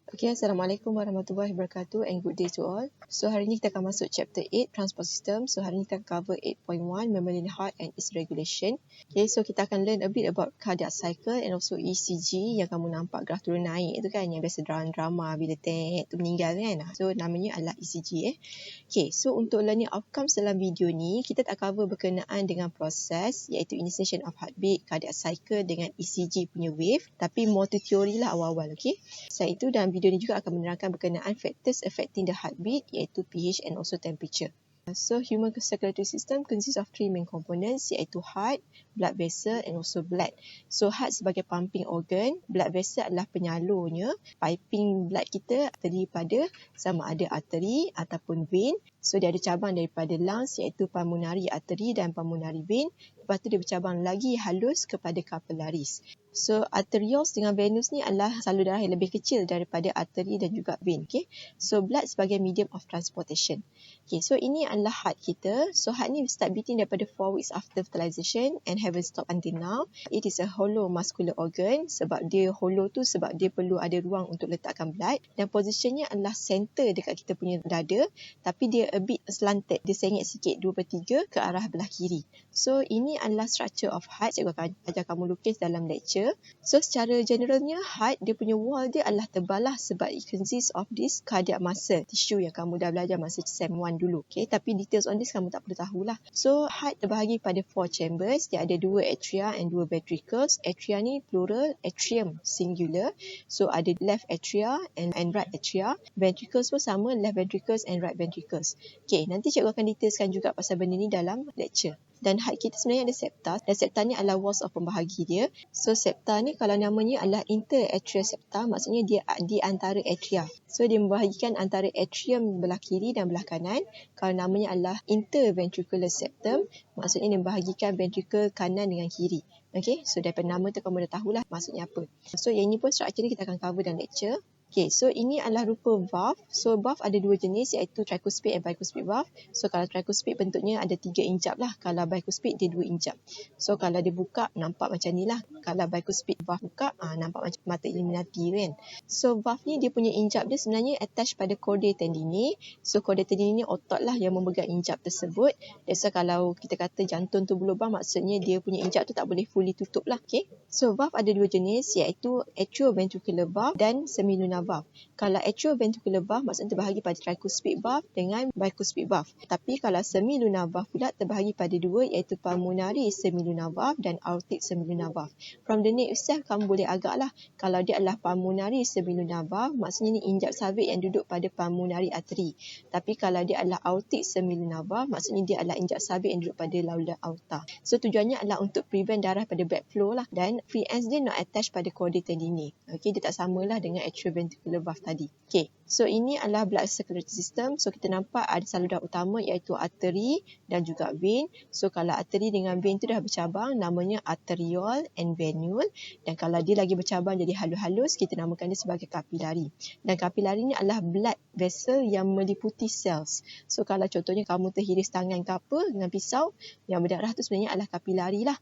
Okay, Assalamualaikum warahmatullahi wabarakatuh and good day to all. So hari ni kita akan masuk chapter 8 transport system. So hari ni kita akan cover 8.1 mammalian heart and its regulation. Okay, so kita akan learn a bit about cardiac cycle and also ECG yang kamu nampak graf turun naik tu kan, yang biasa drama bila tu meninggal kan. So namanya adalah ECG Okay, so untuk learning outcomes dalam video ni, kita tak cover berkenaan dengan proses iaitu initiation of heartbeat, cardiac cycle dengan ECG punya wave, tapi more to teori lah awal-awal, okay. Selain itu dalam video ni juga akan menerangkan berkenaan factors affecting the heartbeat iaitu pH and also temperature. So human circulatory system consists of three main components iaitu heart, blood vessel and also blood. So heart sebagai pumping organ, blood vessel adalah penyalurnya. Piping blood kita terdiri pada sama ada arteri ataupun vein. So dia ada cabang daripada lungs iaitu pulmonary artery dan pulmonary vein. Lepas tu dia bercabang lagi halus kepada capillaries. So arterioles dengan venous ni adalah salur darah yang lebih kecil daripada arteri dan juga vein. Okay? So blood sebagai medium of transportation. Okay, so ini adalah heart kita. So heart ni start beating daripada 4 weeks after fertilization and haven't stopped until now. It is a hollow muscular organ. Sebab dia hollow tu sebab dia perlu ada ruang untuk letakkan blood. Dan positionnya adalah center dekat kita punya dada. Tapi dia a bit slanted. Dia sengit sikit 2/3 ke arah belah kiri. So ini adalah structure of heart. Cikgu akan ajar kamu lukis dalam lecture. So secara generalnya heart dia punya wall dia adalah tebal lah sebab it consists of this cardiac muscle tissue yang kamu dah belajar masa SEM 1 dulu. Okay, tapi details on this kamu tak perlu tahulah. So heart terbahagi pada 4 chambers. Dia ada 2 atria and 2 ventricles. Atria ni plural, atrium singular. So ada left atria and right atria. Ventricles pun sama, left ventricles and right ventricles. Okay, nanti cikgu akan detailskan juga pasal benda ni dalam lecture. Dan heart kita sebenarnya ada septa dan septa ni adalah walls of pembahagi dia. So septa ni kalau namanya adalah interatrial septa, maksudnya dia di antara atria. So dia membahagikan antara atrium belah kiri dan belah kanan. Kalau namanya adalah interventricular septum, maksudnya dia membahagikan ventricle kanan dengan kiri. Okay, so daripada nama tu kamu dah tahulah maksudnya apa. So yang ini pun structure ni kita akan cover dalam lecture. Okay, so ini adalah rupa valve. So valve ada 2 jenis iaitu tricuspid and bicuspid valve. So kalau tricuspid bentuknya ada 3 injap lah. Kalau bicuspid dia 2 injap. So kalau dia buka nampak macam ni lah. Kalau bicuspid valve buka nampak macam mata Illuminati kan. So valve ni dia punya injap dia sebenarnya attach pada chordae tendineae. So chordae tendineae ni otot lah yang memegang injap tersebut. That's why kalau kita kata jantung tu berlubang, maksudnya dia punya injap tu tak boleh fully tutup lah. Okay. So valve ada 2 jenis iaitu atrioventricular valve dan semilunar valve. Kalau atrioventricular valve maksudnya terbahagi pada tricuspid valve dengan bicuspid valve. Tapi kalau semilunar valve pula terbahagi pada 2 iaitu pulmonary semilunar valve dan aortic semilunar valve. From the name itself kamu boleh agak lah. Kalau dia adalah pulmonary semilunar valve maksudnya ni injap salvage yang duduk pada pulmonary artery. Tapi kalau dia adalah aortic semilunar valve maksudnya dia adalah injap salvage yang duduk pada laula aorta. So tujuannya adalah untuk prevent darah pada blood flow lah, dan free ends dia not attached pada chordae tendineae. Okay, dia tak samalah dengan atrioventricular valve tadi. Okay, so ini adalah blood circulatory system. So kita nampak ada salur darah utama iaitu arteri dan juga vein. So kalau arteri dengan vein tu dah bercabang, namanya arteriole and venule. Dan kalau dia lagi bercabang jadi halus-halus, kita namakan dia sebagai kapilari. Dan kapilari ni adalah blood vessel yang meliputi cells. So kalau contohnya kamu terhiris tangan ke apa dengan pisau, yang berdarah tu sebenarnya adalah kapilari lah.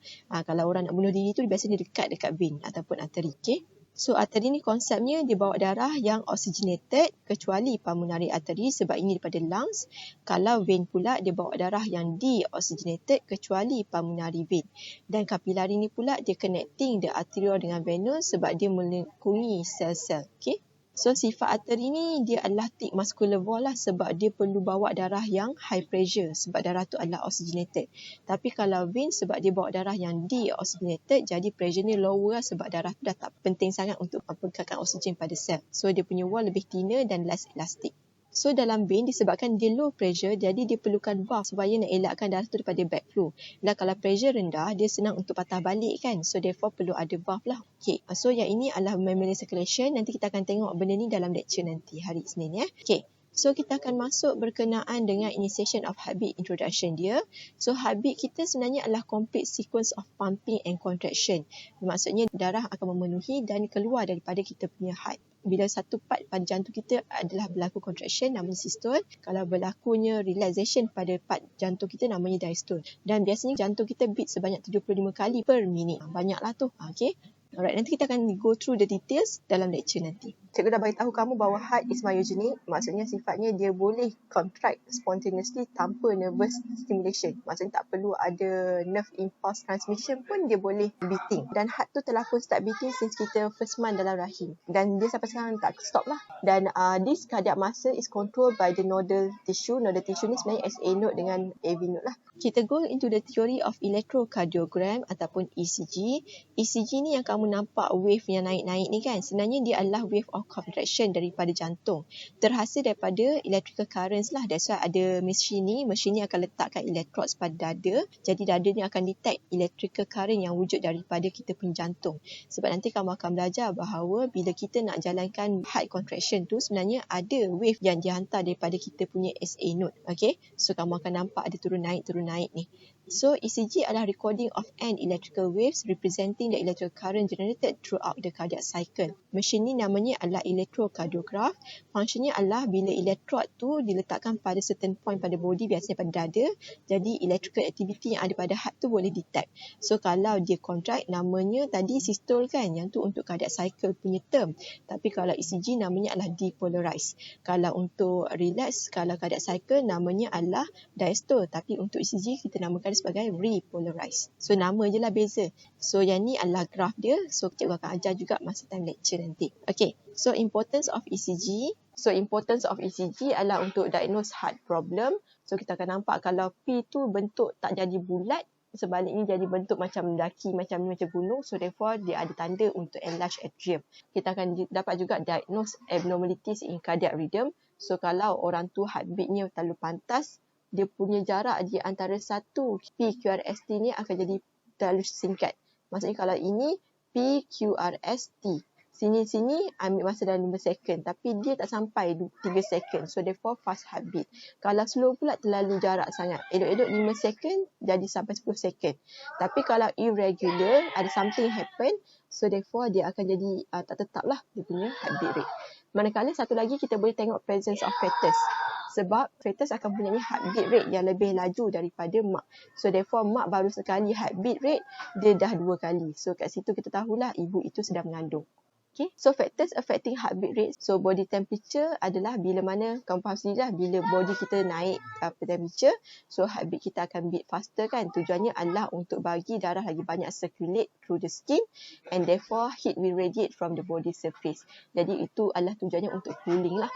Kalau orang nak bunuh diri tu biasanya dekat vein ataupun arteri. Okay. So arteri ni konsepnya dia bawa darah yang oxygenated kecuali pulmonary artery sebab ini daripada lungs. Kalau vein pula dia bawa darah yang deoxygenated kecuali pulmonary vein. Dan kapilari ni pula dia connecting the arteriole dengan venous sebab dia melengkungi sel-sel. Okay. So sifat arteri ni dia adalah thick muscular wall lah sebab dia perlu bawa darah yang high pressure sebab darah tu adalah oxygenated. Tapi kalau vein sebab dia bawa darah yang deoxygenated jadi pressure ni lower lah sebab darah tu dah tak penting sangat untuk mengekatkan oksigen pada sel. So dia punya wall lebih thinner dan less elastic. So dalam vein disebabkan dia low pressure jadi dia perlukan valve supaya nak elakkan darah tu daripada backflow. Dan kalau pressure rendah dia senang untuk patah balik kan. So therefore perlu ada valve lah. Okay. So yang ini adalah mammalian circulation. Nanti kita akan tengok benda ni dalam lecture nanti hari Isnin ya. Okay. So kita akan masuk berkenaan dengan initiation of heartbeat introduction dia. So heartbeat kita sebenarnya adalah complete sequence of pumping and contraction. Maksudnya darah akan memenuhi dan keluar daripada kita punya heart. Bila satu part pada jantung kita adalah berlaku contraction namanya systole. Kalau berlakunya relaxation pada part jantung kita namanya diastole. Dan biasanya jantung kita beat sebanyak 75 kali per minit. Banyaklah tu. Okay. Alright, nanti kita akan go through the details dalam lecture nanti. Cikgu dah bagi tahu kamu bahawa heart is myogenic, maksudnya sifatnya dia boleh contract spontaneously tanpa nervous stimulation. Maksudnya tak perlu ada nerve impulse transmission pun dia boleh beating. Dan heart tu telah pun start beating since kita first month dalam rahim. Dan dia sampai sekarang tak stop lah. Dan this cardiac muscle is controlled by the nodal tissue. Nodal tissue ni sebenarnya SA node dengan AV node lah. Kita go into the theory of electrocardiogram ataupun ECG. ECG ni yang kamu nampak wave yang naik-naik ni kan, sebenarnya dia adalah wave of contraction daripada jantung. Terhasil daripada electrical currents lah. That's why ada mesin ni akan letakkan electrodes pada dada. Jadi dada ni akan detect electrical current yang wujud daripada kita punya jantung. Sebab nanti kamu akan belajar bahawa bila kita nak jalankan heart contraction tu, sebenarnya ada wave yang dihantar daripada kita punya SA node. Okay, so kamu akan nampak ada turun naik ni. So, ECG adalah recording of an electrical waves representing the electrical current generated throughout the cardiac cycle. Mesin ni namanya adalah electrocardiograph. Fungsinya adalah bila electrode tu diletakkan pada certain point pada body, biasanya pada dada, jadi electrical activity yang ada pada heart tu boleh detect. So, kalau dia contract, namanya tadi systole kan, yang tu untuk cardiac cycle punya term. Tapi kalau ECG namanya adalah depolarized. Kalau untuk relax, kalau cardiac cycle namanya adalah diastole. Tapi untuk ECG kita namakan sebagai repolarized. So nama je lah beza. So yang ni adalah graf dia. So cikgu akan ajar juga masa time lecture nanti. Okay. So importance of ECG. So importance of ECG adalah untuk diagnose heart problem. So kita akan nampak kalau P tu bentuk tak jadi bulat, sebaliknya jadi bentuk macam daki, macam gunung. So therefore dia ada tanda untuk enlarged atrium. Kita akan dapat juga diagnose abnormalities in cardiac rhythm. So kalau orang tu heartbeatnya terlalu pantas, dia punya jarak di antara satu PQRST ni akan jadi terlalu singkat. Maksudnya kalau ini PQRST, sini ambil masa dalam 5 second, tapi dia tak sampai 3 second. So therefore fast heartbeat. Kalau slow pula terlalu jarak sangat. Elok-elok 5 second jadi sampai 10 second. Tapi kalau irregular, ada something happen, so therefore dia akan jadi tak tetap lah dia punya heartbeat rate. Manakala satu lagi kita boleh tengok presence of fetus. Sebab fetus akan mempunyai heartbeat rate yang lebih laju daripada mak. So therefore mak baru sekali heartbeat rate, dia dah 2 kali. So kat situ kita tahulah ibu itu sedang mengandung. Okay. So factors affecting heartbeat rate. So body temperature adalah bila mana, kamu faham sendiri lah, bila body kita naik temperature, so heartbeat kita akan beat faster kan. Tujuannya adalah untuk bagi darah lagi banyak circulate through the skin and therefore heat will radiate from the body surface. Jadi itu adalah tujuannya untuk cooling lah.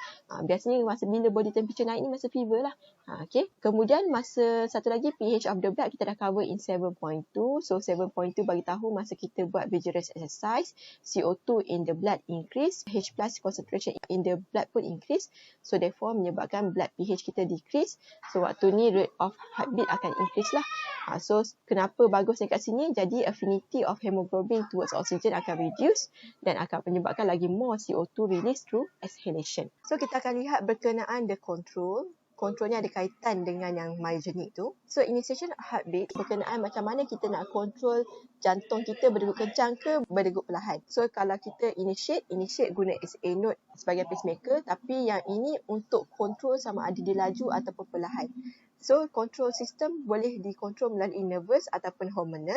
Biasanya masa bila body temperature naik ni masa fever lah. Okay. Kemudian masa satu lagi pH of the blood kita dah cover in 7.2. So 7.2 bagi tahu masa kita buat vigorous exercise, CO2 in the blood increase, H plus concentration in the blood pun increase. So therefore menyebabkan blood pH kita decrease. So waktu ni rate of heartbeat akan increase lah. So kenapa bagus dekat sini? Jadi affinity of hemoglobin towards oxygen akan reduce dan akan menyebabkan lagi more CO2 release through exhalation. So kita akan lihat berkenaan the control. Kontrolnya ada kaitan dengan yang myogenic tu. So initiation heartbeat berkenaan macam mana kita nak kontrol jantung kita berdegup kencang ke berdegup perlahan. So kalau kita initiate guna SA node sebagai pacemaker, tapi yang ini untuk kontrol sama ada dia laju ataupun perlahan. So control system boleh dikontrol melalui nervous ataupun hormonal.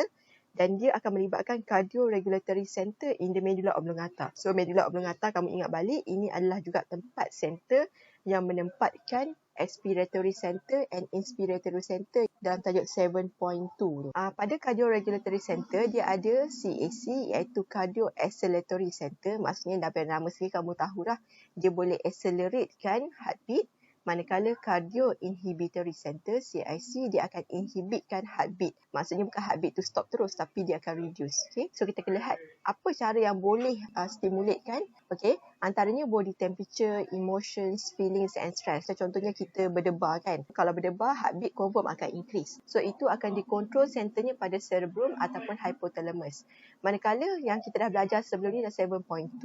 Dan dia akan melibatkan cardio-regulatory center in the medulla oblongata. So medulla oblongata, kamu ingat balik, ini adalah juga tempat center yang menempatkan expiratory center and inspiratory center dalam tajuk 7.2 tu. Pada cardio-regulatory center, dia ada CAC iaitu cardio acceleratory center. Maksudnya dalam nama sendiri kamu tahulah, dia boleh acceleratekan heartbeat. Manakala cardio inhibitory center CIC, dia akan inhibitkan heartbeat. Maksudnya bukan heartbeat tu stop terus, tapi dia akan reduce. Okay? So kita akan lihat apa cara yang boleh stimulatekan. Okay? Antaranya body temperature, emotions, feelings and stress. So, contohnya kita berdebar kan. Kalau berdebar, heartbeat confirm akan increase. So itu akan dikontrol centernya pada cerebrum ataupun hypothalamus. Manakala yang kita dah belajar sebelum ni dah 7.2,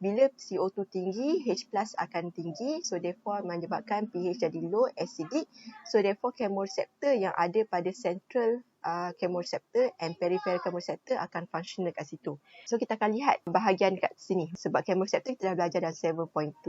bila CO2 tinggi, H plus akan tinggi. So therefore menyebabkan pH jadi low, acidic. So therefore chemoreceptor yang ada pada central chemoreceptor and peripheral chemoreceptor akan function dekat situ. So kita akan lihat bahagian kat sini. Sebab chemoreceptor kita dah belajar dalam 7.2.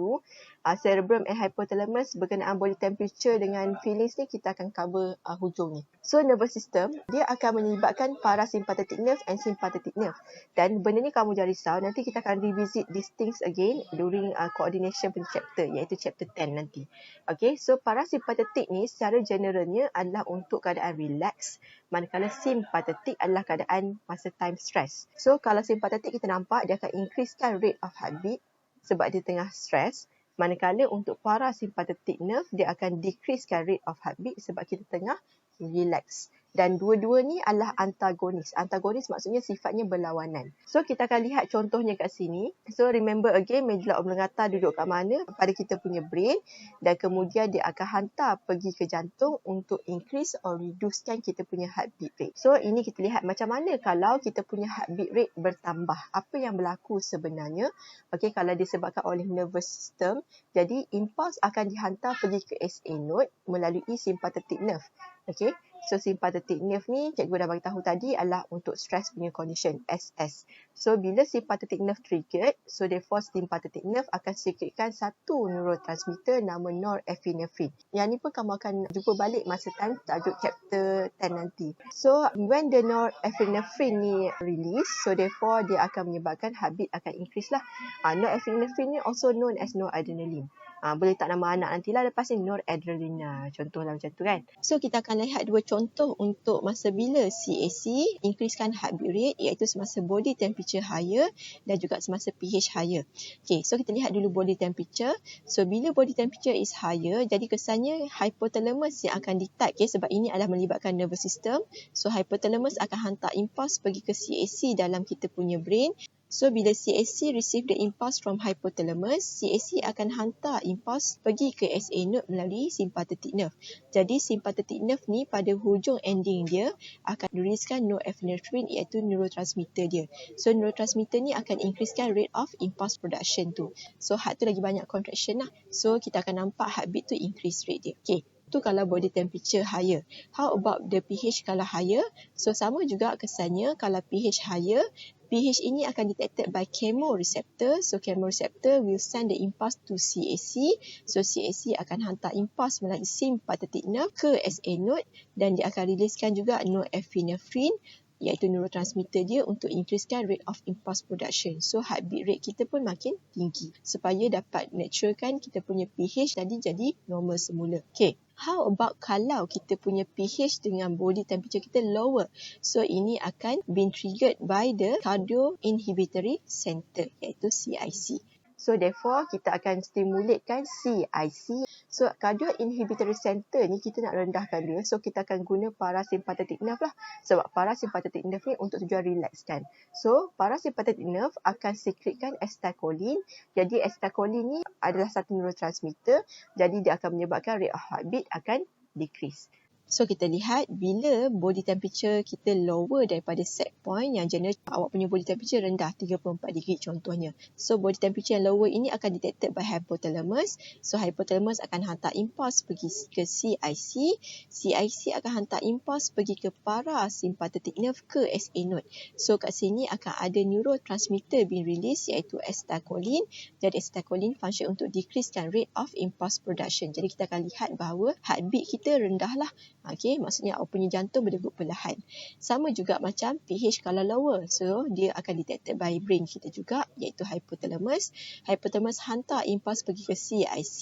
Cerebrum and hypothalamus berkenaan body temperature dengan feelings ni kita akan cover hujung ni. So nervous system dia akan menyebabkan parasympathetic nerve and sympathetic nerve. Dan benda ni kamu jangan risau, nanti kita akan revisit these things again during coordination punya chapter, iaitu chapter 10 nanti. Okay, so parasympathetic ni secara generalnya adalah untuk keadaan relax, manakala sympathetic adalah keadaan masa time stress. So kalau sympathetic kita nampak dia akan increasekan rate of heartbeat sebab dia tengah stress, manakala untuk parasympathetic nerve dia akan decreasekan rate of heartbeat sebab kita tengah relax. Dan dua-dua ni adalah antagonis. Antagonis maksudnya sifatnya berlawanan. So kita akan lihat contohnya kat sini. So remember again, medulla oblongata duduk kat mana? Pada kita punya brain. Dan kemudian dia akan hantar pergi ke jantung untuk increase or reducekan kita punya heartbeat rate. So ini kita lihat macam mana kalau kita punya heartbeat rate bertambah. Apa yang berlaku sebenarnya? Okay, kalau disebabkan oleh nervous system, jadi impuls akan dihantar pergi ke SA node melalui sympathetic nerve. Okay. So sympathetic nerve ni cikgu dah bagi tahu tadi adalah untuk stress punya condition, SS. So bila sympathetic nerve triggered, so therefore sympathetic nerve akan secretkan satu neurotransmitter nama norepinephrine. Yang ni pun kamu akan jumpa balik masa time tajuk chapter 10 nanti. So when the norepinephrine ni release, so therefore dia akan menyebabkan heartbeat akan increase lah. Norepinephrine ni also known as noradrenaline. Boleh tak nama anak nantilah lepas ni noradrenaline. Contohlah macam tu kan. So kita akan lihat dua contoh untuk masa bila CAC increasekan heartbeat rate, iaitu semasa body temperature higher dan juga semasa pH higher. Okay, so kita lihat dulu body temperature. So bila body temperature is higher, jadi kesannya hypothalamus yang akan detect, okay, sebab ini adalah melibatkan nervous system. So hypothalamus akan hantar impuls pergi ke CAC dalam kita punya brain. So, bila CAC receive the impulse from hypothalamus, CAC akan hantar impulse pergi ke SA node melalui sympathetic nerve. Jadi, sympathetic nerve ni pada hujung ending dia akan releasekan norepinephrine, iaitu neurotransmitter dia. So, neurotransmitter ni akan increasekan rate of impulse production tu. So, heart tu lagi banyak contraction lah. So, kita akan nampak heartbeat tu increase rate dia. Okay. Tu kalau body temperature higher. How about the pH kalau higher? So, sama juga kesannya kalau pH higher, pH ini akan detected by chemoreceptor. So, chemoreceptor will send the impulse to CAC. So, CAC akan hantar impulse melalui sympathetic nerve ke SA node dan dia akan releasekan juga norepinephrine, iaitu neurotransmitter dia untuk increasekan rate of impulse production. So, heartbeat rate kita pun makin tinggi supaya dapat naturalkan kita punya pH tadi jadi normal semula. Okay. How about kalau kita punya pH dengan body temperature kita lower? So, ini akan been triggered by the cardio inhibitory center, iaitu CIC. So, therefore, kita akan stimulatekan CIC. So, cardio inhibitory center ni kita nak rendahkan dia. So, kita akan guna parasympathetic nerve lah. Sebab parasympathetic nerve ni untuk tujuan relaxkan. So, parasympathetic nerve akan secretkan acetylcholine. Jadi, acetylcholine ni adalah satu neurotransmitter. Jadi, dia akan menyebabkan rate of heartbeat akan decrease. So, kita lihat bila body temperature kita lower daripada set point, yang general awak punya body temperature rendah 34 degree contohnya. So, body temperature yang lower ini akan detected by hypothalamus. So, hypothalamus akan hantar impuls pergi ke CIC. CIC akan hantar impuls pergi ke parasympathetic nerve ke SA node. So, kat sini akan ada neurotransmitter being released, iaitu acetylcholine. Jadi, acetylcholine function untuk decreasekan rate of impulse production. Jadi, kita akan lihat bahawa heartbeat kita rendah lah. Okay, maksudnya awak punya jantung berdegup perlahan. Sama juga macam pH kalau lower. So, dia akan detected by brain kita juga, iaitu hypothalamus. Hypothalamus hantar impuls pergi ke CIC.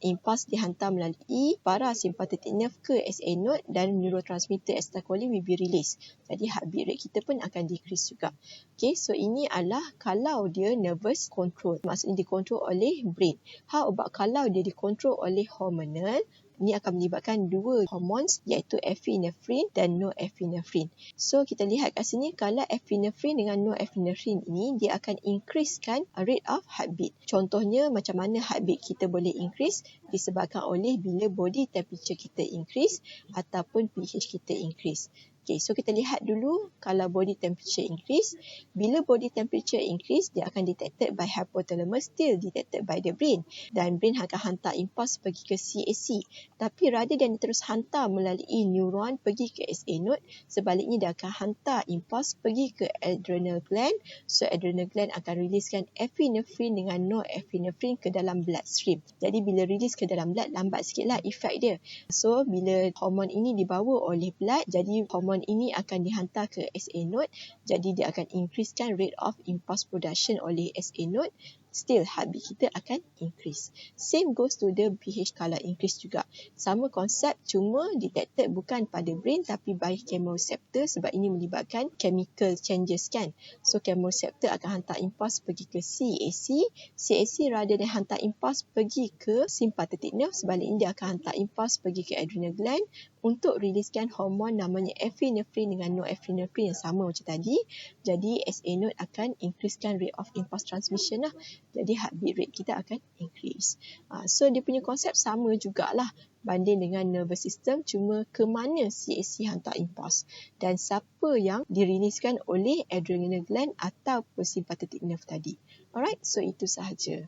Impuls dihantar melalui parasympathetic nerve ke SA node dan neurotransmitter acetylcholine will be released. Jadi, heartbeat rate kita pun akan decrease juga. Okay, so ini adalah kalau dia nervous control. Maksudnya dikontrol oleh brain. How about kalau dia dikontrol oleh hormonal? Ini akan melibatkan dua hormones, iaitu epinephrine dan norepinephrine. So, kita lihat kat sini, kalau epinephrine dengan norepinephrine ini, dia akan increasekan rate of heartbeat. Contohnya, macam mana heartbeat kita boleh increase? Disebabkan oleh bila body temperature kita increase ataupun pH kita increase. Okay, so kita lihat dulu kalau body temperature increase. Bila body temperature increase, dia akan detected by hypothalamus, still detected by the brain. Dan brain akan hantar impuls pergi ke CAC. Tapi rather than terus hantar melalui neuron pergi ke SA node, sebaliknya dia akan hantar impuls pergi ke adrenal gland. So adrenal gland akan riliskan epinephrine dengan norepinephrine ke dalam bloodstream. Jadi bila rilis ke dalam blood, lambat sikitlah efek dia. So bila hormon ini dibawa oleh blood, jadi hormon ini akan dihantar ke SA node, jadi dia akan increasekan rate of impulse production oleh SA node. Still heartbeat kita akan increase. Same goes to the pH color increase juga. Sama konsep, cuma detected bukan pada brain tapi by chemoreceptor, sebab ini melibatkan chemical changes kan. So chemoreceptor akan hantar impulse pergi ke CAC. CAC rather than hantar impulse pergi ke sympathetic nerve, sebaliknya dia akan hantar impulse pergi ke adrenal gland untuk riliskan hormon namanya epinephrine dengan norepinephrine yang sama macam tadi. Jadi SA node akan increasekan rate of impulse transmission lah. Jadi heartbeat rate kita akan increase. So dia punya konsep sama jugalah banding dengan nervous system, cuma ke mana CAC hantar impuls dan siapa yang diriliskan oleh adrenal gland atau sympathetic nerve tadi. Alright, so itu sahaja.